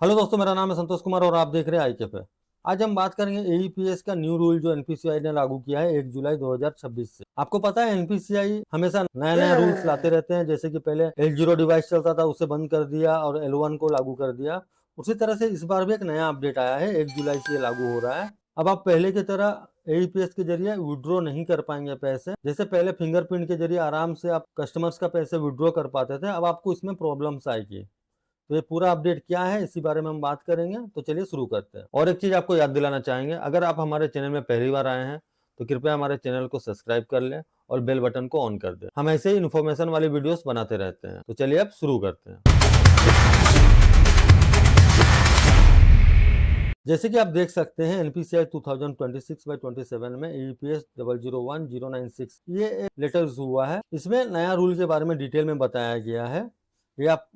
Hello दोस्तों, मेरा नाम है संतोष कुमार और आप देख रहे हैं आई पे। आज हम बात करेंगे एईपीएस का न्यू रूल जो एनपीसीआई ने लागू किया है 1 जुलाई 2026 से। आपको पता है एनपीसीआई हमेशा नए नए रूल्स लाते रहते हैं। जैसे कि पहले L0 डिवाइस चलता था, उसे बंद कर दिया और L1 को लागू कर दिया। उसी तरह से इस बार भी एक नया अपडेट आया है, 1 जुलाई से ये लागू हो रहा है। अब आप पहले की तरह एईपीएस के जरिए विड्रॉ नहीं कर पाएंगे पैसे। जैसे पहले फिंगरप्रिंट के जरिए आराम से आप कस्टमर्स का पैसे विड्रॉ कर पाते थे, अब आपको इसमें प्रॉब्लम्स आएगी। तो ये पूरा अपडेट क्या है इसी बारे में हम बात करेंगे। तो चलिए शुरू करते हैं। और एक चीज आपको याद दिलाना चाहेंगे, अगर आप हमारे चैनल में पहली बार आए हैं तो कृपया हमारे चैनल को सब्सक्राइब कर लें और बेल बटन को ऑन कर दें। हम ऐसे ही इन्फॉर्मेशन वाली वीडियोस बनाते रहते हैं। तो चलिए अब शुरू करते हैं। जैसे कि आप देख सकते हैं एनपीसीआई 2026/27 में EPS 001096 ये एक लेटर हुआ है। इसमें नया रूल के बारे में डिटेल में बताया गया है। ये आप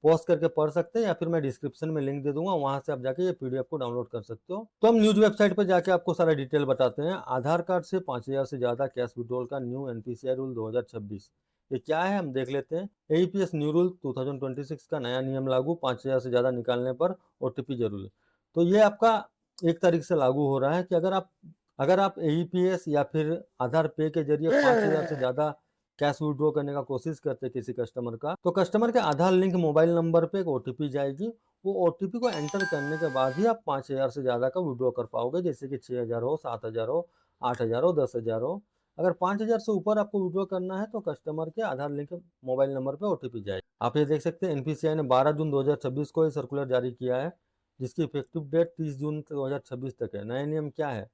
पॉज करके पढ़ सकते हैं या फिर मैं डिस्क्रिप्शन में लिंक दे दूंगा, वहां से आप जाके ये पीडीएफ को डाउनलोड कर सकते हो। तो हम न्यूज वेबसाइट पर जाके आपको सारा डिटेल बताते हैं। आधार कार्ड से 5,000 से ज्यादा कैश विड्रॉल का न्यू एनपीसीआई रूल 2026 ये क्या है हम देख लेते हैं। एईपीएस न्यू रूल 2026 का नया नियम लागू, 5,000 से ज्यादा निकालने पर ओटीपी जरूरी। तो ये आपका एक तारीख से लागू हो रहा है कि अगर आप एईपीएस या फिर आधार पे के जरिए 5,000 से ज्यादा कैश विड्रॉ करने का कोशिश करते हैं किसी कस्टमर का, तो कस्टमर के आधार लिंक मोबाइल नंबर पे एक ओटीपी जाएगी। वो ओटीपी को एंटर करने के बाद ही आप 5,000 से ज्यादा का विड्रॉ कर पाओगे। जैसे कि 6,000 हो, 7,000 हो, 8,000 हो, 10,000 हो। अगर 5,000 से ऊपर आपको विड्रॉ करना है तो कस्टमर के आधार लिंक मोबाइल नंबर पे ओटीपी जाएगी। आप ये देख सकते हैं एनपीसीआई ने 12 जून 2026 को ये सर्कुलर जारी किया है, जिसकी इफेक्टिव डेट 30 जून 2026 तक है। नया नियम क्या है?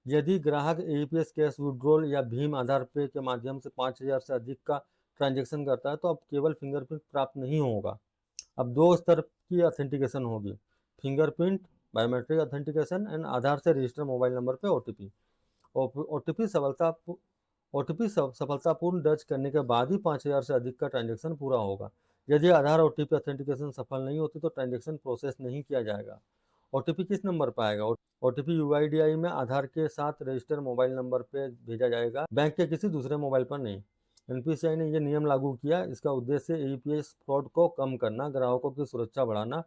यदि ग्राहक एईपीएस कैश विड्रॉल या भीम आधार पे के माध्यम से 5,000 से अधिक का ट्रांजैक्शन करता है तो अब केवल फिंगरप्रिंट प्राप्त नहीं होगा। अब दो स्तर की ऑथेंटिकेशन होगी, फिंगरप्रिंट बायोमेट्रिक ऑथेंटिकेशन एंड आधार से रजिस्टर मोबाइल नंबर पे ओटीपी। ओटीपी सफलतापूर्ण दर्ज करने के बाद ही 5,000 से अधिक का ट्रांजैक्शन पूरा होगा। यदि आधार ओटीपी ऑथेंटिकेशन सफल नहीं होती तो ट्रांजैक्शन प्रोसेस नहीं किया जाएगा। ओटीपी किस नंबर पर आएगा? ओटीपी यूआईडीआई में आधार के साथ रजिस्टर मोबाइल नंबर पे भेजा जाएगा, बैंक के किसी दूसरे मोबाइल पर नहीं। एनपीसीआई ने यह नियम लागू किया, इसका उद्देश्य एईपीएस फ्रॉड को कम करना, ग्राहकों की सुरक्षा बढ़ाना,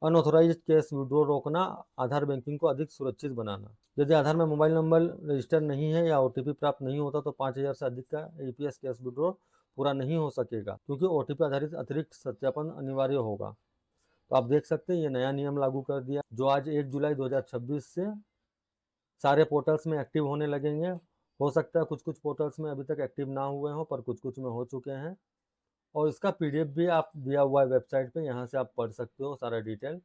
अनऑथोराइज्ड कैश विड्रॉ रोकना, आधार बैंकिंग को अधिक सुरक्षित बनाना। यदि आधार में मोबाइल नंबर रजिस्टर नहीं है या ओटीपी प्राप्त नहीं होता तो 5,000 से अधिक का एईपीएस कैश विड्रॉ पूरा नहीं हो सकेगा, क्योंकि ओटीपी आधारित अतिरिक्त सत्यापन अनिवार्य होगा। तो आप देख सकते हैं ये नया नियम लागू कर दिया, जो आज 1 जुलाई 2026 से सारे पोर्टल्स में एक्टिव होने लगेंगे। हो सकता है कुछ कुछ पोर्टल्स में अभी तक एक्टिव ना हुए हों, पर कुछ कुछ में हो चुके हैं। और इसका पीडीएफ भी आप दिया हुआ है वेबसाइट पे, यहाँ से आप पढ़ सकते हो सारा डिटेल।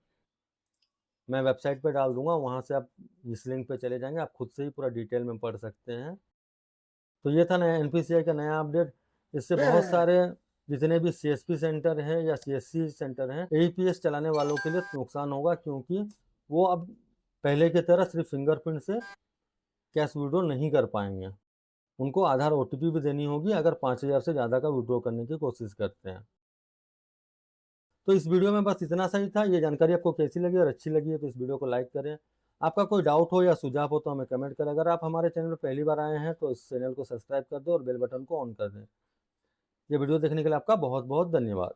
मैं वेबसाइट पे डाल दूंगा, वहाँ से आप इस लिंक पे चले जाएंगे, आप खुद से ही पूरा डिटेल में पढ़ सकते हैं। तो ये था नया एनपीसीआई का नया अपडेट। इससे बहुत सारे जितने भी सीएसपी सेंटर हैं या सीएससी सेंटर हैं, एईपीएस चलाने वालों के लिए नुकसान होगा, क्योंकि वो अब पहले की तरह सिर्फ फिंगरप्रिंट से कैश विड्रॉ नहीं कर पाएंगे। उनको आधार ओटीपी भी देनी होगी अगर 5,000 से ज़्यादा का विड्रॉ करने की कोशिश करते हैं। तो इस वीडियो में बस इतना सा ही था। ये जानकारी आपको कैसी लगी और अच्छी लगी है तो इस वीडियो को लाइक करें। आपका कोई डाउट हो या सुझाव हो तो हमें कमेंट करें। अगर आप हमारे चैनल पर पहली बार आए हैं तो इस चैनल को सब्सक्राइब कर दें और बेल बटन को ऑन कर दें। ये वीडियो देखने के लिए आपका बहुत बहुत धन्यवाद।